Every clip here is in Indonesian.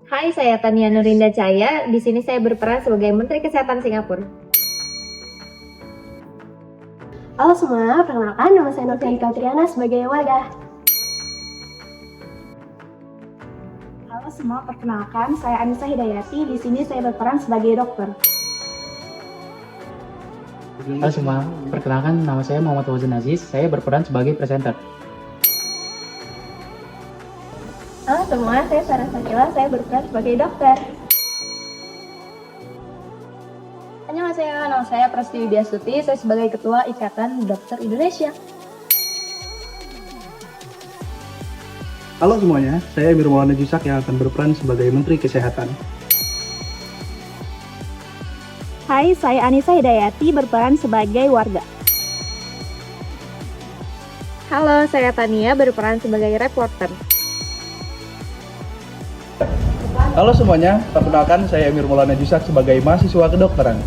Hai, saya Tania Nurinda Cahaya. Di sini saya berperan sebagai Menteri Kesehatan Singapura. Halo semua, perkenalkan nama saya Noviantika Triana sebagai warga. Halo semua, perkenalkan saya Anissa Hidayati. Di sini saya berperan sebagai dokter. Halo semua, perkenalkan nama saya Muhammad Wazin Aziz. Saya berperan sebagai presenter. Halo semua, saya Sarah Sakila, saya berperan sebagai dokter. Annyeonghaseyo, nama saya Prasti Widiastuti, saya sebagai Ketua Ikatan Dokter Indonesia. Halo semuanya, saya Emir Maulana Jusak yang akan berperan sebagai Menteri Kesehatan. Hai, saya Anissa Hidayati berperan sebagai warga. Halo, saya Tania berperan sebagai reporter. Halo semuanya, perkenalkan saya Emir Maulana Jusak sebagai mahasiswa kedokteran.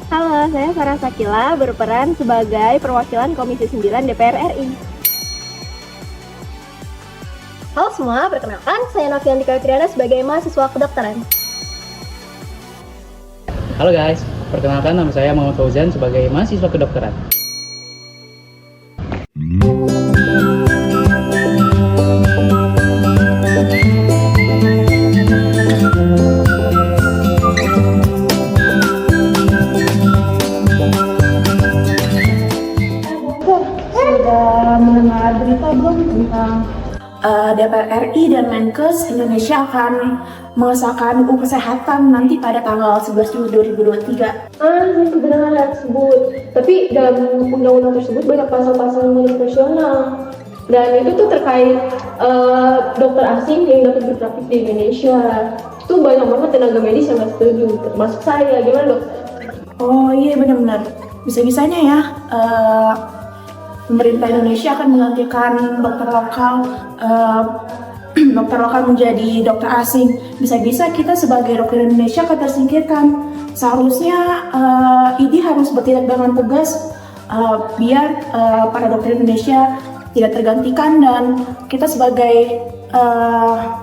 Halo, saya Sarah Sakila berperan sebagai perwakilan Komisi 9 DPR RI. Halo semua, perkenalkan saya Noviantika Triana sebagai mahasiswa kedokteran. Halo guys, perkenalkan nama saya Muhammad Fauzan sebagai mahasiswa kedokteran. Sudah mendengar berita belum tentang DPR RI dan Menkes Indonesia akan mengesahkan UU Kesehatan nanti pada tanggal 11 Juli 2023. Saya sudah dengar hal tersebut. Tapi dalam undang-undang tersebut banyak pasal-pasal konstitusional. Dan itu tuh terkait dokter asing yang dapat berpraktik di Indonesia. Itu banyak banget tenaga medis yang nggak setuju, termasuk saya. Gimana dok? Oh iya benar-benar. Bisa-bisanya ya pemerintah Indonesia akan menggantikan dokter lokal menjadi dokter asing. Bisa-bisa kita sebagai dokter Indonesia akan tersingkirkan. Seharusnya ID harus bertindak dengan tegas biar para dokter Indonesia tidak tergantikan dan kita sebagai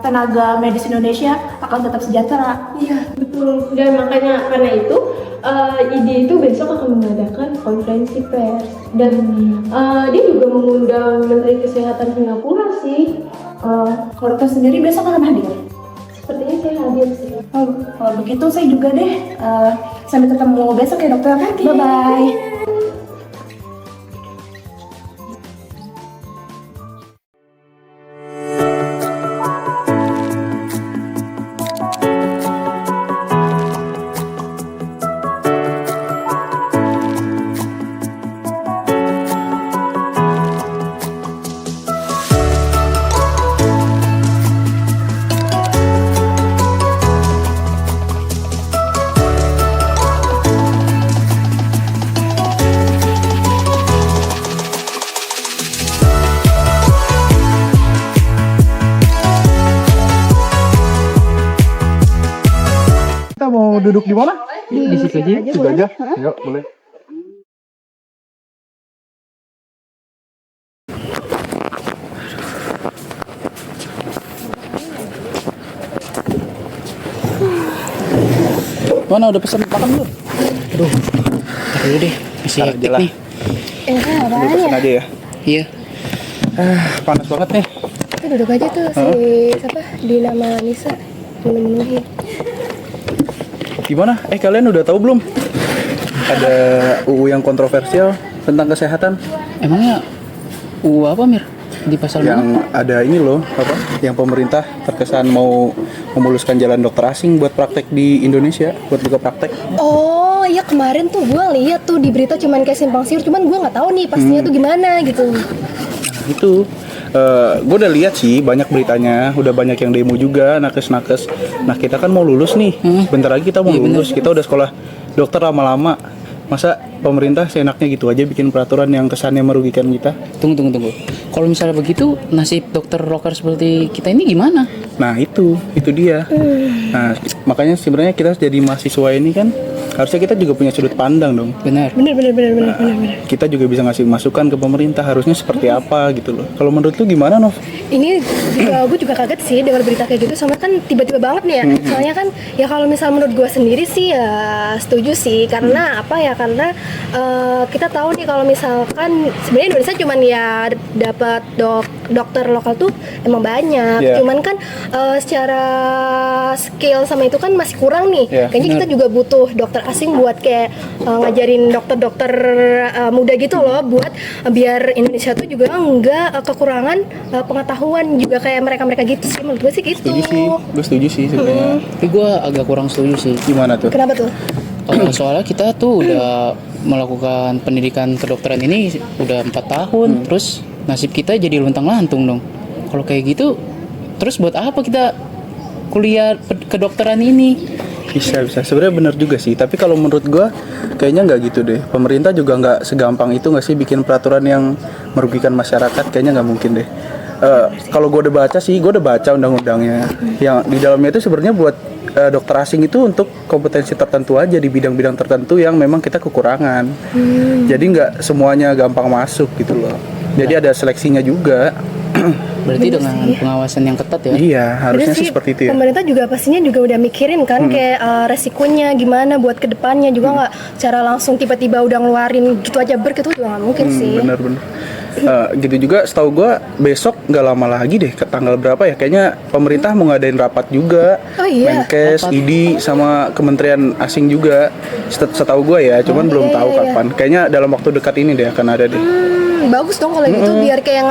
tenaga medis Indonesia akan tetap sejahtera. Iya betul. Dan makanya karena itu ID itu besok akan mengadakan konferensi pers dan dia juga mengundang Menteri Kesehatan Singapura sih. Kalau dokter sendiri besok akan hadir? Sepertinya saya hadir sih. Oh, kalau begitu saya juga deh. Sampai ketemu besok ya dokter. Bye bye. Kita mau duduk di mana? Di situ aja. Situ aja. Yuk, boleh. Mana udah pesan makan belum? Aduh, ntar dulu deh, masih Ntar hektik aja lah. nih. Udah pesen aja ya. Iya. Panas banget nih. Itu duduk aja tuh si siapa? Dina Malanisa memenuhi. Gimana? Kalian udah tahu belum? Ada UU yang kontroversial tentang kesehatan. Emangnya UU apa Mir? Di pasal Yang mana? ada ini loh, apa? Yang pemerintah terkesan mau memuluskan jalan dokter asing buat praktek di Indonesia, buat buka praktek. Oh iya, kemarin tuh gue lihat tuh di berita cuman kayak simpang siur, cuman gue nggak tahu nih pastinya tuh gimana gitu. Itu gue udah lihat sih banyak beritanya, udah banyak yang demo juga, nakes-nakes. Nah kita kan mau lulus nih, bentar lagi kita mau Iya, lulus, kita udah sekolah dokter lama-lama. Masa pemerintah seenaknya gitu aja bikin peraturan yang kesannya merugikan kita? Tunggu. Kalau misalnya begitu, nasib dokter lokal seperti kita ini gimana? Nah itu dia. Nah makanya sebenarnya kita jadi mahasiswa ini kan Harusnya kita juga punya sudut pandang dong. Benar. Bener. Kita juga bisa ngasih masukan ke pemerintah harusnya seperti apa gitu loh. Kalau menurut lu gimana, Nov? Ini juga gue juga kaget sih dengar berita kayak gitu, soalnya kan tiba-tiba banget nih ya. Soalnya kan ya kalau misal menurut gue sendiri sih ya setuju sih, karena apa ya, karena kita tahu nih kalau misalkan sebenarnya Indonesia cuman ya dapat dokter lokal tuh emang banyak, cuman kan secara skill sama itu kan masih kurang nih. Kayaknya kita juga butuh dokter asing buat kayak ngajarin dokter-dokter muda gitu loh, buat biar Indonesia tuh juga nggak kekurangan pengetahuan juga kayak mereka gitu sih, menurut gue sih gitu. Gue setuju sih sebenarnya. Tapi gue agak kurang setuju sih. Gimana tuh? Kenapa tuh? Soalnya kita tuh udah melakukan pendidikan kedokteran ini udah 4 tahun, terus nasib kita jadi luntang-lantung dong. Kalau kayak gitu, terus buat apa kita kuliah kedokteran ini? Bisa. Sebenarnya benar juga sih. Tapi kalau menurut gue, kayaknya nggak gitu deh. Pemerintah juga nggak segampang itu nggak sih bikin peraturan yang merugikan masyarakat. Kayaknya nggak mungkin deh. Kalau gue udah baca undang-undangnya. Yang di dalamnya itu sebenarnya buat dokter asing itu untuk kompetensi tertentu aja di bidang-bidang tertentu yang memang kita kekurangan. Jadi nggak semuanya gampang masuk gitu loh. Jadi ada seleksinya juga. Berarti dengan pengawasan yang ketat ya? Iya, harusnya Bener sih seperti itu ya. Pemerintah juga pastinya juga udah mikirin kan kayak resikonya gimana buat kedepannya juga, nggak cara langsung tiba-tiba udah ngeluarin gitu aja gitu juga nggak mungkin sih. Bener. Gitu juga setahu gue besok nggak lama lagi deh, ke tanggal berapa ya, kayaknya pemerintah mau ngadain rapat juga. Menkes, ID sama Kementerian Asing juga setahu gue ya, cuman belum tahu kapan. Kayaknya dalam waktu dekat ini deh akan ada deh. Bagus dong kalau gitu, biar kayak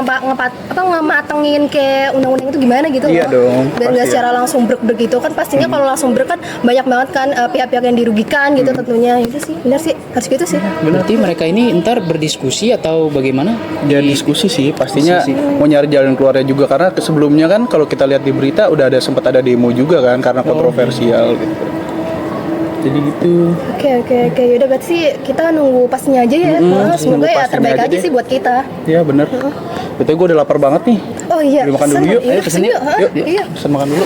ngematengin kayak undang-undang itu gimana gitu Iya loh. dong, Biar nggak secara langsung brek gitu kan, pastinya kalau langsung brek kan banyak banget kan pihak-pihak yang dirugikan gitu tentunya. Itu sih benar sih, harus gitu sih. Berarti mereka ini ntar berdiskusi atau bagaimana? Ya diskusi sih, pastinya mau nyari jalan keluarnya juga, karena sebelumnya kan kalau kita lihat di berita udah sempat ada demo juga kan karena kontroversial gitu. Jadi gitu. Oke. Yaudah berarti kita nunggu pastinya aja ya. Semoga ya terbaik aja sih buat kita. Iya bener. Betul, gue udah lapar banget nih. Oh iya. Beli makan dulu yuk. Ayo pesen yuk. Yuk, pesen makan dulu.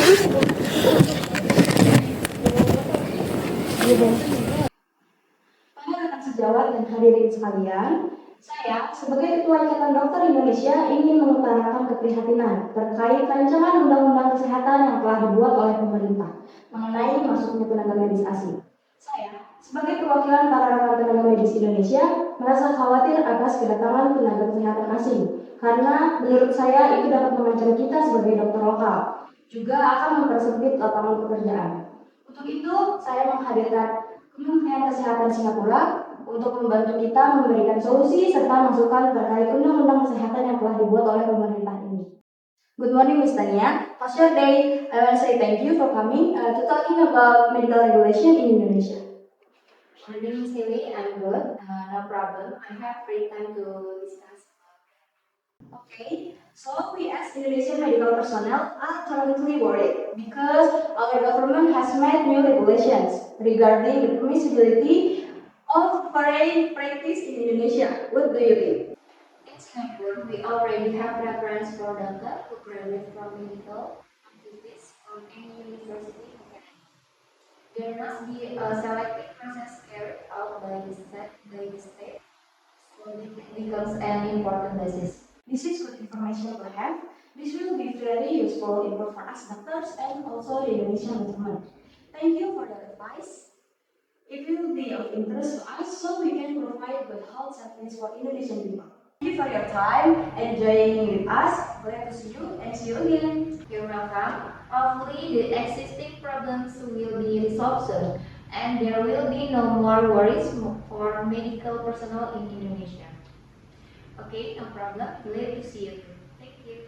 Para rekan sejawat dan hadirin sekalian, saya sebagai Ketua Ikatan Dokter Indonesia ingin mengutarakan keprihatinan terkait rancangan Undang-Undang Kesehatan yang telah dibuat oleh pemerintah mengenai masuknya tenaga medis asing. Saya, sebagai perwakilan para rekan tenaga medis Indonesia, merasa khawatir atas kedatangan tenaga kesehatan asing, karena menurut saya itu dapat mengancam kita sebagai dokter lokal, juga akan mempersempit lapangan pekerjaan. Untuk itu, saya menghadirkan Kementerian Kesehatan Singapura untuk membantu kita memberikan solusi serta masukan terkait undang-undang kesehatan yang telah dibuat oleh pemerintah ini. Good morning, Ms. Tania. How's your day? I want to say thank you for coming to talking about medical regulation in Indonesia. Morning, Silly. I'm good. No problem. I have free time to discuss. Okay, so we as Indonesian medical personnel are currently worried because our government has made new regulations regarding the permissibility of foreign practice in Indonesia. What do you think? In Singapore, we already have reference for doctor who graduate from medical activities from any university. There must be a selective process carried out by the state, so it becomes an important basis. This is good information to have. This will be very useful info for us doctors and also the Indonesian government. Thank you for the advice. It will be of interest to us so we can provide good health service for Indonesian people. Thank you for your time and joining with us. Glad to see you and see you again. You're welcome. Hopefully, the existing problems will be resolved soon, and there will be no more worries for medical personnel in Indonesia. Okay, no problem. Glad to see you. Thank you.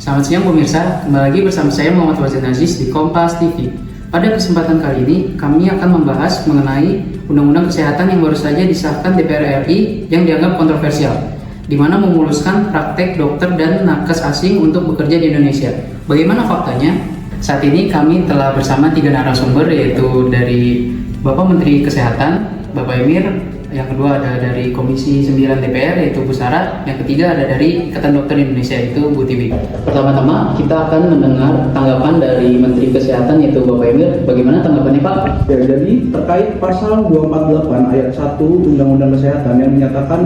Selamat siang pemirsa, kembali lagi bersama saya Muhammad Wazan Aziz di Kompas TV. Pada kesempatan kali ini, kami akan membahas mengenai Undang-Undang Kesehatan yang baru saja disahkan DPR RI yang dianggap kontroversial, di mana memuluskan praktek dokter dan nakes asing untuk bekerja di Indonesia. Bagaimana faktanya? Saat ini kami telah bersama 3 narasumber, yaitu dari Bapak Menteri Kesehatan, Bapak Emir, yang kedua ada dari Komisi 9 DPR yaitu Bu Sarah, yang ketiga ada dari Ikatan Dokter Indonesia yaitu Bu Tiwi. Pertama-tama kita akan mendengar tanggapan dari Menteri Kesehatan yaitu Bapak Emir. Bagaimana tanggapannya Pak? Ya, jadi terkait pasal 248 ayat 1 Undang-Undang Kesehatan yang menyatakan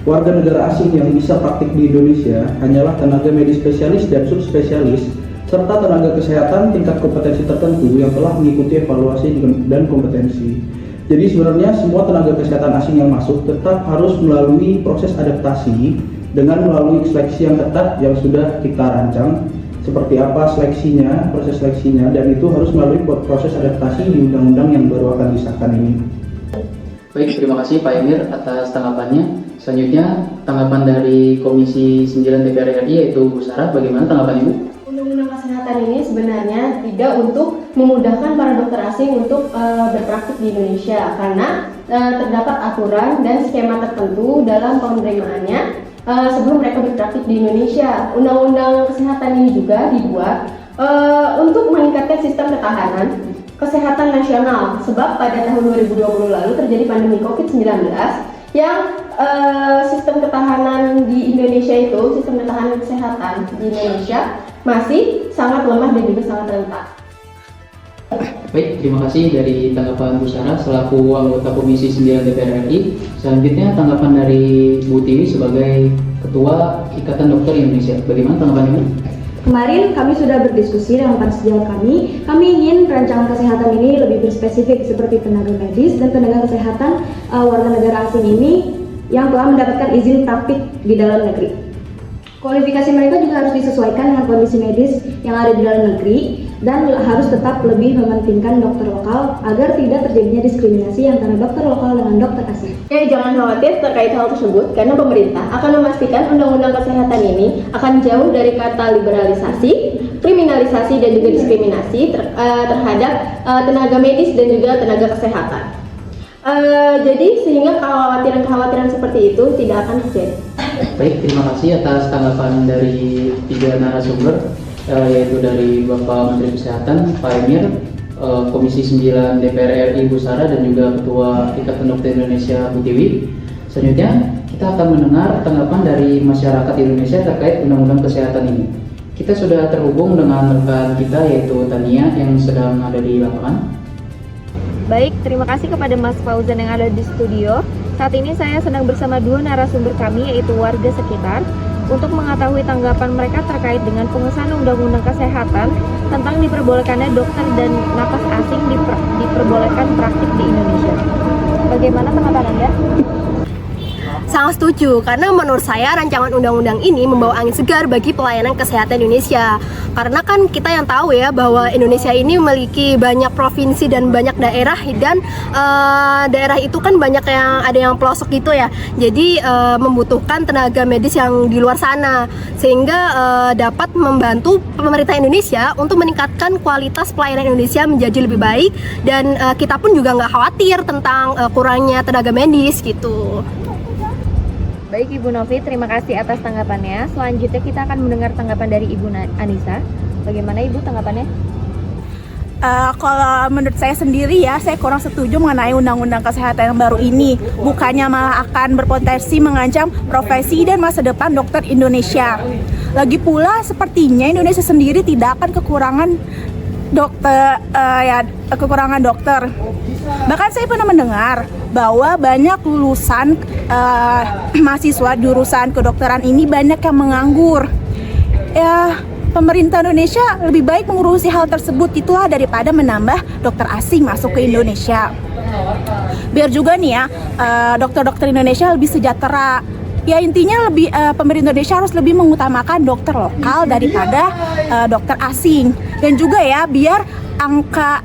warga negara asing yang bisa praktik di Indonesia hanyalah tenaga medis spesialis dan subspesialis serta tenaga kesehatan tingkat kompetensi tertentu yang telah mengikuti evaluasi dan kompetensi. Jadi sebenarnya semua tenaga kesehatan asing yang masuk tetap harus melalui proses adaptasi dengan melalui seleksi yang ketat yang sudah kita rancang. Seperti apa seleksinya, proses seleksinya, dan itu harus melalui proses adaptasi di undang-undang yang baru akan disahkan ini. Baik, terima kasih Pak Emir atas tanggapannya. Selanjutnya tanggapan dari Komisi 9 DPR RI yaitu Bu Sarah. Bagaimana tanggapan Ibu? Undang-undang kesehatan ini sebenarnya tidak untuk memudahkan para dokter asing untuk berpraktik di Indonesia karena terdapat aturan dan skema tertentu dalam penerimaannya sebelum mereka berpraktik di Indonesia. Undang-undang kesehatan ini juga dibuat untuk meningkatkan sistem ketahanan kesehatan nasional sebab pada tahun 2020 lalu terjadi pandemi COVID-19 yang sistem ketahanan di Indonesia itu, sistem ketahanan kesehatan di Indonesia masih sangat lemah dan juga sangat rentan. Baik, terima kasih dari tanggapan Bu Sarah selaku anggota Komisi 9 DPR RI. Selanjutnya tanggapan dari Bu Tiwi sebagai Ketua Ikatan Dokter Indonesia. Bagaimana tanggapan Ibu? Kemarin kami sudah berdiskusi dengan para sejawat kami. Kami ingin rancangan kesehatan ini lebih berspesifik seperti tenaga medis dan tenaga kesehatan warga negara asing ini yang telah mendapatkan izin praktik di dalam negeri. Kualifikasi mereka juga harus disesuaikan dengan kondisi medis yang ada di dalam negeri dan harus tetap lebih mementingkan dokter lokal agar tidak terjadinya diskriminasi antara dokter lokal dengan dokter asing. Ya, jangan khawatir terkait hal tersebut karena pemerintah akan memastikan undang-undang kesehatan ini akan jauh dari kata liberalisasi, kriminalisasi dan juga diskriminasi terhadap tenaga medis dan juga tenaga kesehatan. Jadi sehingga kekhawatiran-kekhawatiran seperti itu tidak akan terjadi. Baik, terima kasih atas tanggapan dari tiga narasumber yaitu dari Bapak Menteri Kesehatan Pak Emir, Komisi 9 DPR RI Bu Sarah dan juga Ketua Ikatan Dokter Indonesia Bu Tiwi. Selanjutnya kita akan mendengar tanggapan dari masyarakat Indonesia terkait undang-undang kesehatan ini. Kita sudah terhubung dengan rekan kita yaitu Tania yang sedang ada di lapangan. Baik, terima kasih kepada Mas Fauzan yang ada di studio. Saat ini saya sedang bersama dua narasumber kami yaitu warga sekitar untuk mengetahui tanggapan mereka terkait dengan pengesahan Undang-Undang Kesehatan tentang diperbolehkannya dokter dan napas asing diperbolehkan praktik di Indonesia. Bagaimana tanggapan Anda? Sangat setuju, karena menurut saya rancangan undang-undang ini membawa angin segar bagi pelayanan kesehatan Indonesia. Karena kan kita yang tahu ya bahwa Indonesia ini memiliki banyak provinsi dan banyak daerah, dan daerah itu kan banyak yang ada yang pelosok gitu ya. Jadi membutuhkan tenaga medis yang di luar sana, sehingga dapat membantu pemerintah Indonesia untuk meningkatkan kualitas pelayanan Indonesia menjadi lebih baik, dan kita pun juga nggak khawatir tentang kurangnya tenaga medis gitu. Baik Ibu Novi, terima kasih atas tanggapannya. Selanjutnya kita akan mendengar tanggapan dari Ibu Anissa. Bagaimana Ibu tanggapannya? Kalau menurut saya sendiri ya, saya kurang setuju mengenai undang-undang kesehatan yang baru ini. Bukannya malah akan berpotensi mengancam profesi dan masa depan dokter Indonesia. Lagi pula sepertinya Indonesia sendiri tidak akan kekurangan dokter. Bahkan saya pernah mendengar bahwa banyak lulusan mahasiswa jurusan kedokteran ini banyak yang menganggur. Ya, pemerintah Indonesia lebih baik mengurusi hal tersebut itulah daripada menambah dokter asing masuk ke Indonesia. Biar juga nih ya, dokter-dokter Indonesia lebih sejahtera. Ya intinya pemerintah Indonesia harus lebih mengutamakan dokter lokal daripada dokter asing. Dan juga ya biar angka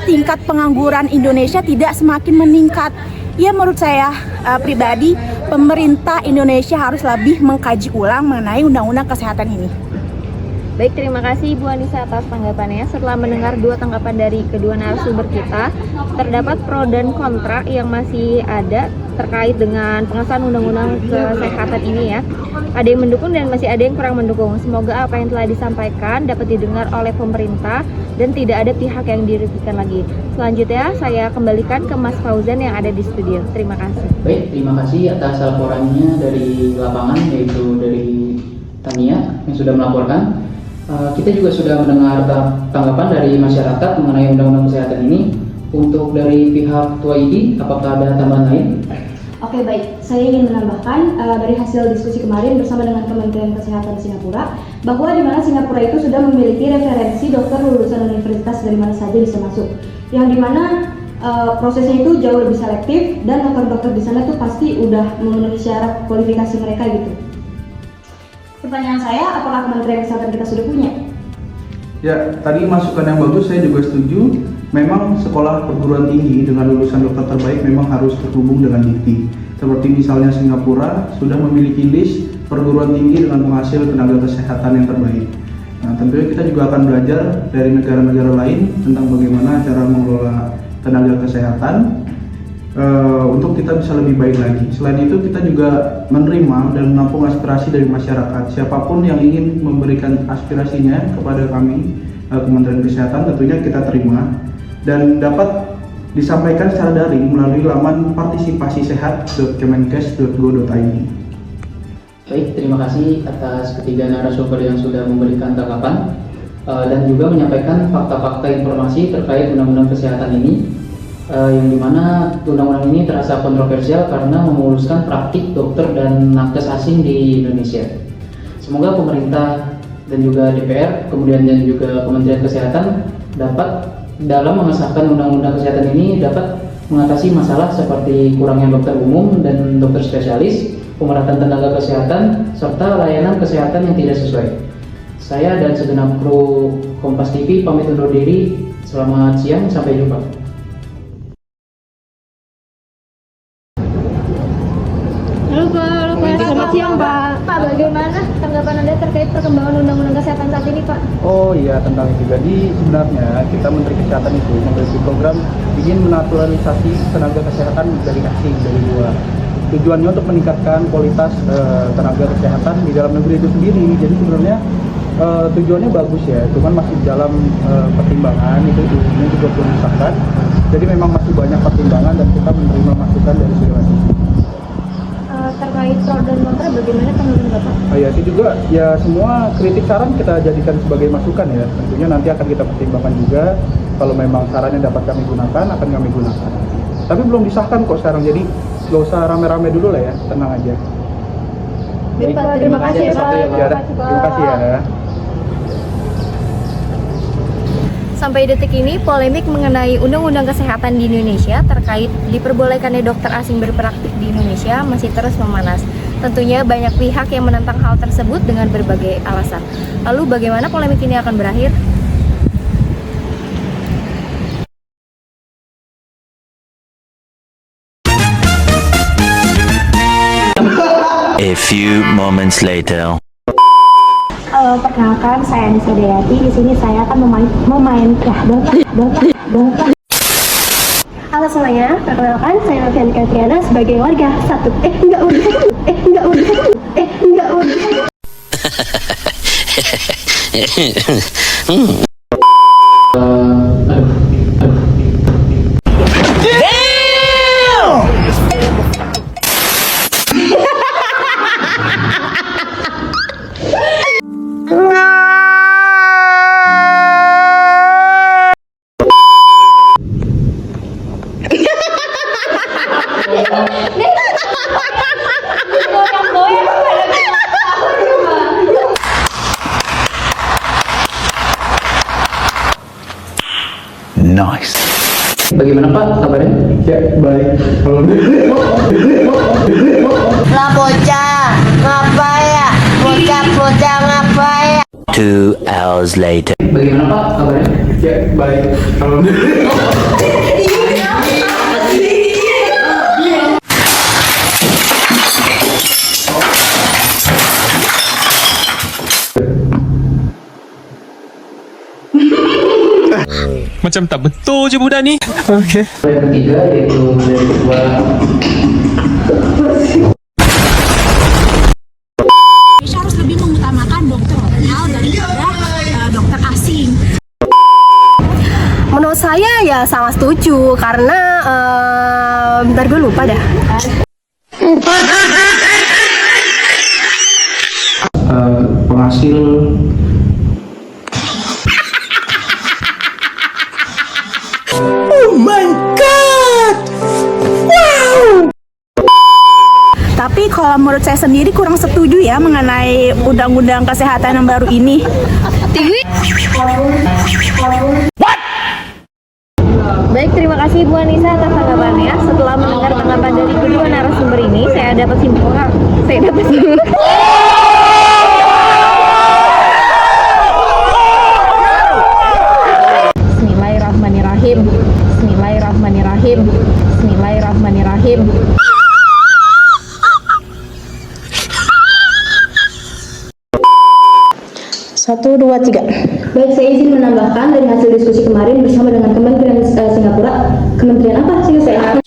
tingkat pengangguran Indonesia tidak semakin meningkat. Ya menurut saya pribadi pemerintah Indonesia harus lebih mengkaji ulang mengenai undang-undang kesehatan ini. Baik, terima kasih Ibu Anissa atas tanggapannya. Setelah mendengar dua tanggapan dari kedua narasumber kita, terdapat pro dan kontra yang masih ada terkait dengan pengesahan undang-undang kesehatan ini ya. Ada yang mendukung dan masih ada yang kurang mendukung. Semoga apa yang telah disampaikan dapat didengar oleh pemerintah dan tidak ada pihak yang dirugikan lagi. Selanjutnya saya kembalikan ke Mas Fauzan yang ada di studio. Terima kasih. Baik, terima kasih atas laporannya dari lapangan, yaitu dari Tania yang sudah melaporkan. Kita juga sudah mendengar tanggapan dari masyarakat mengenai undang-undang kesehatan ini. Untuk dari pihak Tua ID, apakah ada tambahan lain? Oke, baik. Saya ingin menambahkan dari hasil diskusi kemarin bersama dengan Kementerian Kesehatan Singapura, bahwa di mana Singapura itu sudah memiliki referensi dokter lulusan universitas dari mana saja bisa masuk. Yang di mana prosesnya itu jauh lebih selektif dan dokter-dokter di sana tuh pasti udah memenuhi syarat kualifikasi mereka gitu. Pertanyaan saya, apakah Kementerian Kesehatan kita sudah punya? Ya, tadi masukan yang bagus, saya juga setuju. Memang sekolah perguruan tinggi dengan lulusan dokter terbaik memang harus terhubung dengan DIKTI. Seperti misalnya Singapura sudah memiliki list perguruan tinggi dengan penghasil tenaga kesehatan yang terbaik. Nah, tentunya kita juga akan belajar dari negara-negara lain tentang bagaimana cara mengelola tenaga kesehatan untuk kita bisa lebih baik lagi. Selain itu, kita juga menerima dan menampung aspirasi dari masyarakat. Siapapun yang ingin memberikan aspirasinya kepada kami, Kementerian Kesehatan, tentunya kita terima dan dapat disampaikan secara daring melalui laman partisipasisehat.kemenkes.go.id. Baik, terima kasih atas ketiga narasumber yang sudah memberikan tanggapan dan juga menyampaikan fakta-fakta informasi terkait undang-undang kesehatan ini, yang dimana undang-undang ini terasa kontroversial karena memuluskan praktik dokter dan nakes asing di Indonesia. Semoga pemerintah dan juga DPR, kemudian dan juga Kementerian Kesehatan dapat dalam mengesahkan undang-undang kesehatan ini dapat mengatasi masalah seperti kurangnya dokter umum dan dokter spesialis, pemerataan tenaga kesehatan, serta layanan kesehatan yang tidak sesuai. Saya dan segenap kru Kompas TV pamit undur diri. Selamat siang, sampai jumpa. Halo Pak, selamat siang Pak. Pak, bagaimana tanggapan Anda terkait perkembangan undang-undang kesehatan saat ini Pak? Oh iya, tentang itu. Jadi sebenarnya kita Menteri Kesehatan itu memiliki program ingin menaturalisasi tenaga kesehatan dari asing, dari luar. Tujuannya untuk meningkatkan kualitas tenaga kesehatan di dalam negeri itu sendiri. Jadi sebenarnya tujuannya bagus ya, cuman masih dalam pertimbangan, itu ini juga belum disahkan. Jadi memang masih banyak pertimbangan dan kita menerima masukan dari segala sisi. Terkait pro dan kontra, bagaimana tanggapan Bapak? Ya itu juga ya, semua kritik saran kita jadikan sebagai masukan ya. Tentunya nanti akan kita pertimbangkan juga. Kalau memang sarannya dapat kami gunakan, akan kami gunakan. Tapi belum disahkan kok sekarang, jadi nggak usah rame-rame dulu lah ya, tenang aja. Baik, Pak, terima kasih ya Pak. Terima kasih ya. Sampai detik ini, polemik mengenai Undang-Undang Kesehatan di Indonesia terkait diperbolehkannya dokter asing berpraktik di Indonesia masih terus memanas. Tentunya banyak pihak yang menentang hal tersebut dengan berbagai alasan. Lalu bagaimana polemik ini akan berakhir? A few moments later. Perkenalkan, saya Anissa Dayati. Di sini saya akan memainkan. Halo semuanya, perkenalkan saya Novian Katriana sebagai warga satu. Enggak udah. Nice. Bagaimana Pak kabarnya? Ya baik. Lah bocah, ngapain ya? Bocah ngapain? 2 hours later. Bagaimana Pak kabarnya? Ya baik. Macam tak betul je budak ni. Okey. Yang ketiga yaitu dari kedua Indonesia harus lebih mengutamakan dokter lokal daripada dokter asing. ya sama setuju karena bentar gue lupa dah. Penghasil Tapi kalau menurut saya sendiri kurang setuju ya mengenai undang-undang kesehatan yang baru ini. Baik, terima kasih Bu Anissa atas tanggapannya. Setelah mendengar tanggapan dari kedua narasumber ini, saya dapat simpulkan. Bismillahirrahmanirrahim. Bismillahirrahmanirrahim. Bismillahirrahmanirrahim. 1, 2, 3. Baik, saya izin menambahkan dari hasil diskusi kemarin bersama dengan Kementerian Singapura. Kementerian apa sih saya?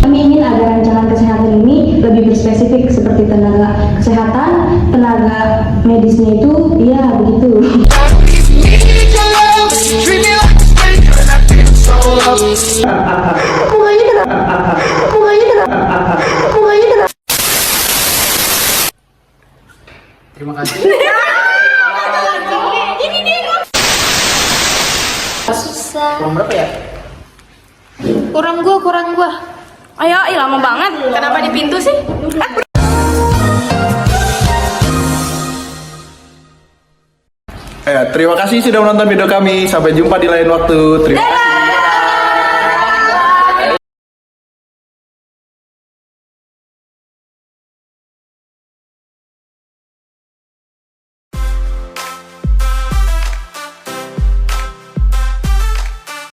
Kami ingin ada rancangan kesehatan ini lebih berspesifik seperti tenaga kesehatan, tenaga medisnya itu, ya begitu. Terima kasih. Susah. Kurang berapa ya? Kurang gua. Ayo, lama banget. Kenapa di pintu sih? Terima kasih sudah menonton video kami. Sampai jumpa di lain waktu. Terima kasih.